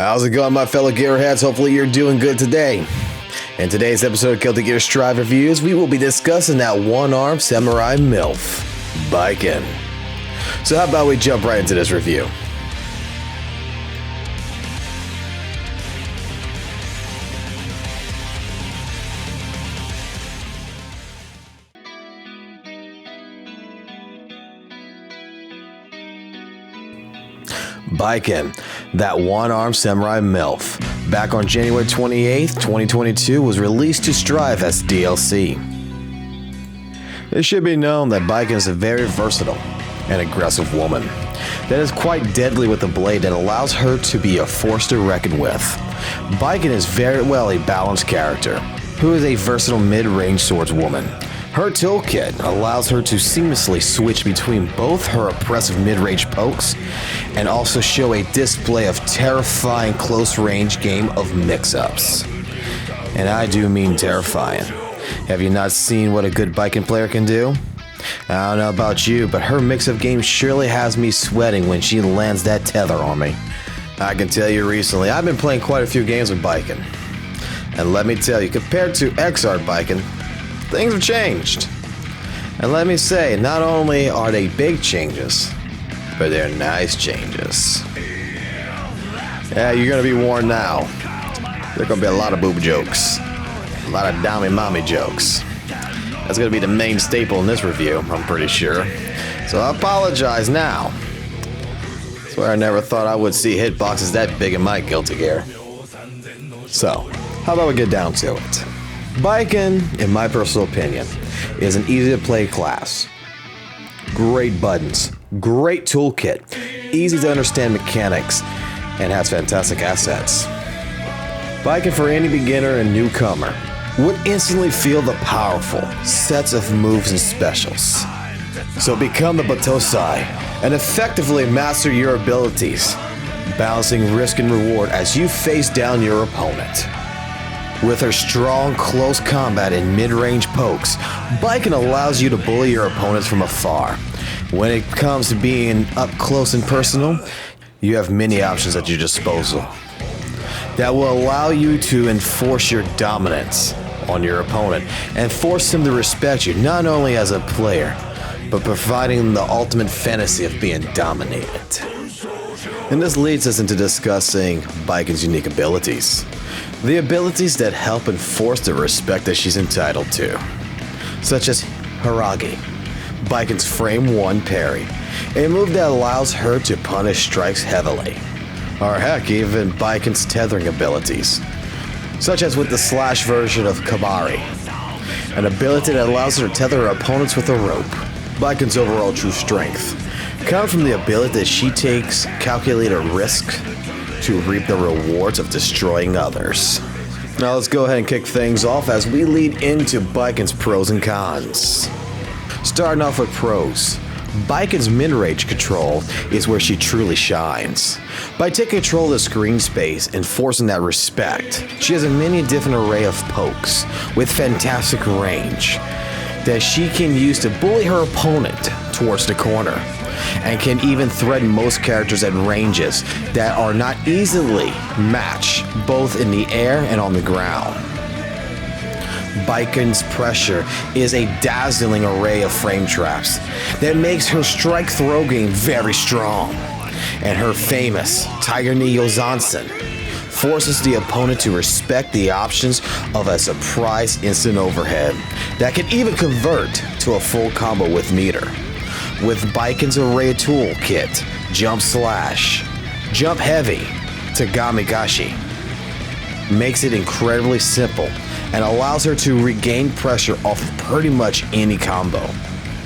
How's it going, my fellow gearheads? Hopefully you're doing good today. In today's episode of Guilty Gear Strive Reviews, we will be discussing that one-armed samurai MILF, Baiken. So how about we jump right into this review? Baiken, that one-armed samurai MILF, back on January 28th, 2022, was released to Strive as DLC. It should be known that Baiken is a very versatile and aggressive woman that is quite deadly with a blade that allows her to be a force to reckon with. Baiken is very well a balanced character, who is a versatile mid-range swordswoman. Her toolkit allows her to seamlessly switch between both her oppressive mid-range pokes and also show a display of terrifying close-range game of mix-ups. And I do mean terrifying. Have you not seen what a good Baiken player can do? I don't know about you, but her mix-up game surely has me sweating when she lands that tether on me. I can tell you recently, I've been playing quite a few games with Baiken. And let me tell you, compared to XR Baiken, things have changed. And let me say, not only are they big changes, but they're nice changes. Yeah, you're gonna be warned now. There's gonna be a lot of boob jokes. A lot of dommy mommy jokes. That's gonna be the main staple in this review, I'm pretty sure. So I apologize now. I swear I never thought I would see hitboxes that big in my Guilty Gear. So, how about we get down to it? Baiken, in my personal opinion, is an easy-to-play class. Great buttons, great toolkit, easy-to-understand mechanics, and has fantastic assets. Baiken, for any beginner and newcomer, would instantly feel the powerful sets of moves and specials. So become the Batosai and effectively master your abilities, balancing risk and reward as you face down your opponent. With her strong, close combat and mid-range pokes, Baiken allows you to bully your opponents from afar. When it comes to being up close and personal, you have many options at your disposal that will allow you to enforce your dominance on your opponent and force him to respect you not only as a player, but providing them the ultimate fantasy of being dominated. And this leads us into discussing Baiken's unique abilities. The abilities that help enforce the respect that she's entitled to, such as Hiiragi, Baiken's frame 1 parry, a move that allows her to punish strikes heavily, or heck, even Baiken's tethering abilities, such as with the slash version of Kabari, an ability that allows her to tether her opponents with a rope. Baiken's overall true strength comes from the ability that she takes calculated risk to reap the rewards of destroying others. Now let's go ahead and kick things off as we lead into Baiken's pros and cons. Starting off with pros, Baiken's mid-range control is where she truly shines. By taking control of the screen space and forcing that respect, she has a many different array of pokes with fantastic range that she can use to bully her opponent towards the corner, and can even threaten most characters at ranges that are not easily matched both in the air and on the ground. Baiken's pressure is a dazzling array of frame traps that makes her strike throw game very strong, and her famous Tiger Knee Youzansen forces the opponent to respect the options of a surprise instant overhead that can even convert to a full combo with meter. With Baiken's array toolkit, Jump Slash, Jump Heavy, Tatmi Gaeshi, makes it incredibly simple and allows her to regain pressure off of pretty much any combo.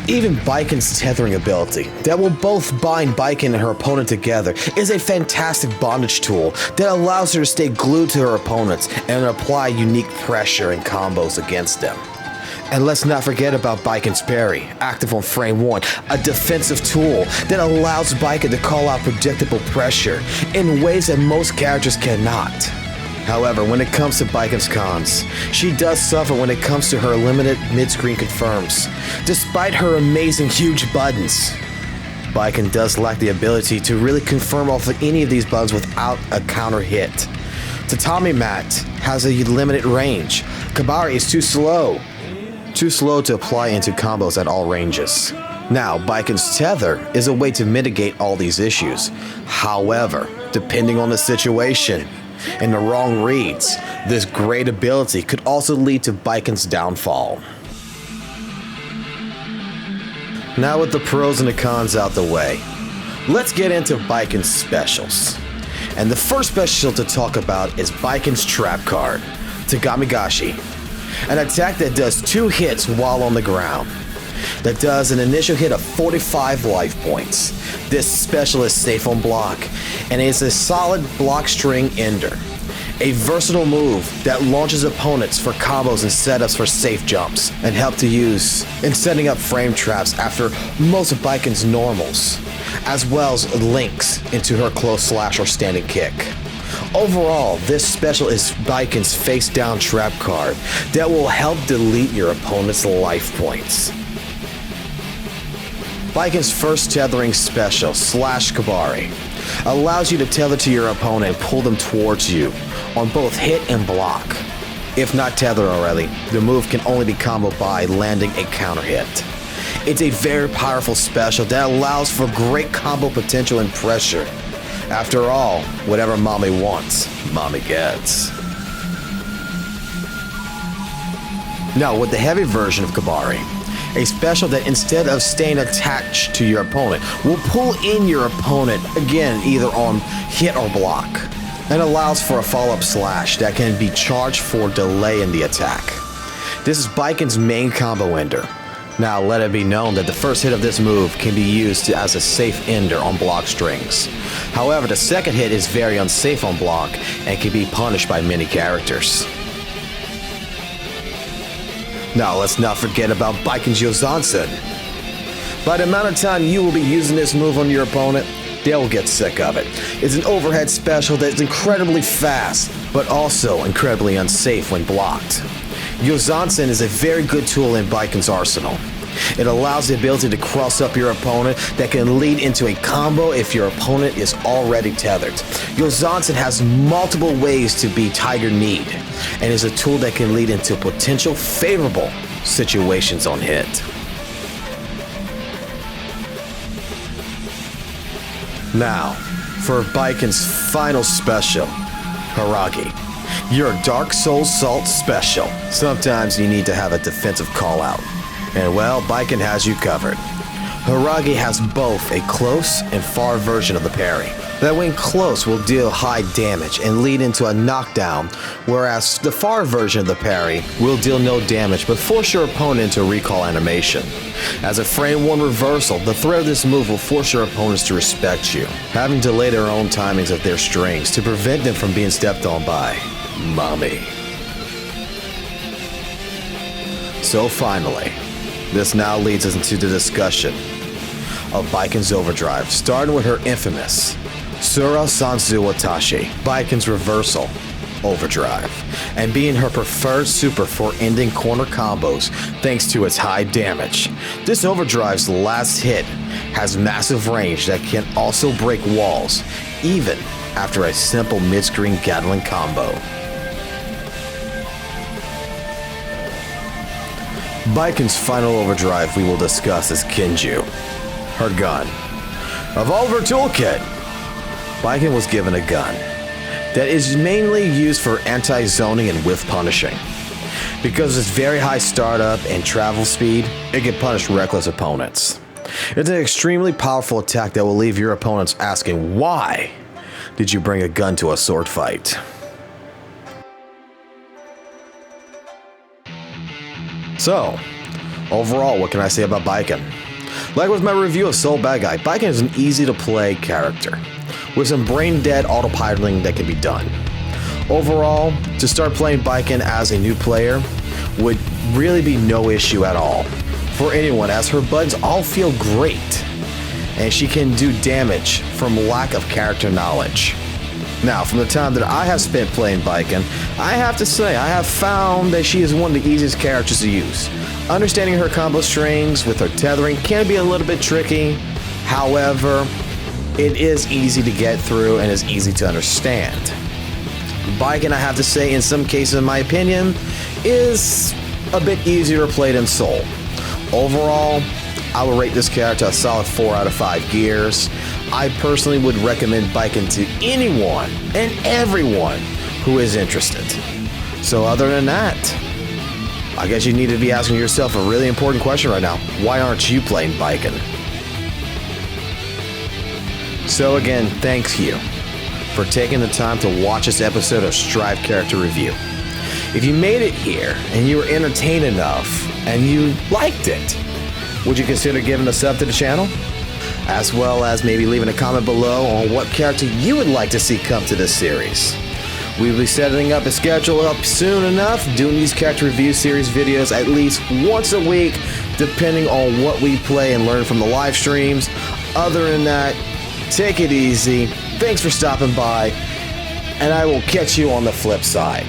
Even Baiken's tethering ability that will both bind Baiken and her opponent together is a fantastic bondage tool that allows her to stay glued to her opponents and apply unique pressure and combos against them. And let's not forget about Baiken's parry, active on frame 1, a defensive tool that allows Baiken to call out predictable pressure in ways that most characters cannot. However, when it comes to Baiken's cons, she does suffer when it comes to her limited mid-screen confirms, despite her amazing huge buttons. Baiken does lack the ability to really confirm off of any of these buttons without a counter hit. Tatami Mat has a limited range. Kabari is too slow to apply into combos at all ranges. Now, Baiken's tether is a way to mitigate all these issues. However, depending on the situation and the wrong reads, this great ability could also lead to Baiken's downfall. Now with the pros and the cons out the way, let's get into Baiken's specials. And the first special to talk about is Baiken's trap card, Tatmi Gaeshi, an attack that does 2 hits while on the ground. That does an initial hit of 45 life points. This special is safe on block, and is a solid block string ender. A versatile move that launches opponents for combos and setups for safe jumps, and help to use in setting up frame traps after most of Baiken's normals, as well as links into her close slash or standing kick. Overall, this special is Baiken's face down trap card that will help delete your opponent's life points. Baiken's first tethering special, Slash Kabari, allows you to tether to your opponent and pull them towards you on both hit and block. If not tethered already, the move can only be comboed by landing a counter hit. It's a very powerful special that allows for great combo potential and pressure. After all, whatever mommy wants, mommy gets. Now with the heavy version of Kabari, a special that instead of staying attached to your opponent, will pull in your opponent again either on hit or block, and allows for a follow-up slash that can be charged for delay in the attack. This is Baiken's main combo ender. Now let it be known that the first hit of this move can be used as a safe ender on block strings. However, the second hit is very unsafe on block and can be punished by many characters. Now let's not forget about Baiken's Youzansen. By the amount of time you will be using this move on your opponent, they'll get sick of it. It's an overhead special that's incredibly fast, but also incredibly unsafe when blocked. Youzansen is a very good tool in Baiken's arsenal. It allows the ability to cross up your opponent that can lead into a combo if your opponent is already tethered. Youzansen has multiple ways to be Tiger Kneed, and is a tool that can lead into potential favorable situations on hit. Now, for Baiken's final special, Hiiragi, your Dark Soul Salt special. Sometimes you need to have a defensive call out. And well, Baiken has you covered. Hiiragi has both a close and far version of the parry, that when close will deal high damage and lead into a knockdown, whereas the far version of the parry will deal no damage but force your opponent into a recall animation. As a frame 1 reversal, the threat of this move will force your opponents to respect you, having to delay their own timings of their strings to prevent them from being stepped on by mommy. So finally, this now leads us into the discussion of Baiken's Overdrive, starting with her infamous Tsurane Sanzu Watashi, Baiken's reversal Overdrive, and being her preferred super for ending corner combos thanks to its high damage. This Overdrive's last hit has massive range that can also break walls, even after a simple mid-screen Gatling combo. Baiken's final Overdrive we will discuss is Kenju, her gun. Of all of her toolkit, Baiken was given a gun that is mainly used for anti-zoning and whiff punishing. Because of its very high startup and travel speed, it can punish reckless opponents. It's an extremely powerful attack that will leave your opponents asking, why did you bring a gun to a sword fight? So, overall, what can I say about Baiken? Like with my review of Soul Bad Guy, Baiken is an easy to play character, with some brain dead autopiloting that can be done. Overall, to start playing Baiken as a new player would really be no issue at all for anyone, as her buttons all feel great, and she can do damage from lack of character knowledge. Now, from the time that I have spent playing Baiken, I have to say I have found that she is one of the easiest characters to use. Understanding her combo strings with her tethering can be a little bit tricky, However, it is easy to get through and is easy to understand. Baiken, I have to say, in some cases, in my opinion, is a bit easier to play than Soul. Overall, I will rate this character a solid 4 out of 5 gears. I personally would recommend Baiken to anyone and everyone who is interested. So other than that, I guess you need to be asking yourself a really important question right now. Why aren't you playing Baiken? So again, thank you for taking the time to watch this episode of Strive Character Review. If you made it here and you were entertained enough and you liked it, would you consider giving a sub to the channel? As well as maybe leaving a comment below on what character you would like to see come to this series. We will be setting up a schedule up soon enough, doing these character review series videos at least once a week, depending on what we play and learn from the live streams. Other than that, take it easy. Thanks for stopping by, and I will catch you on the flip side.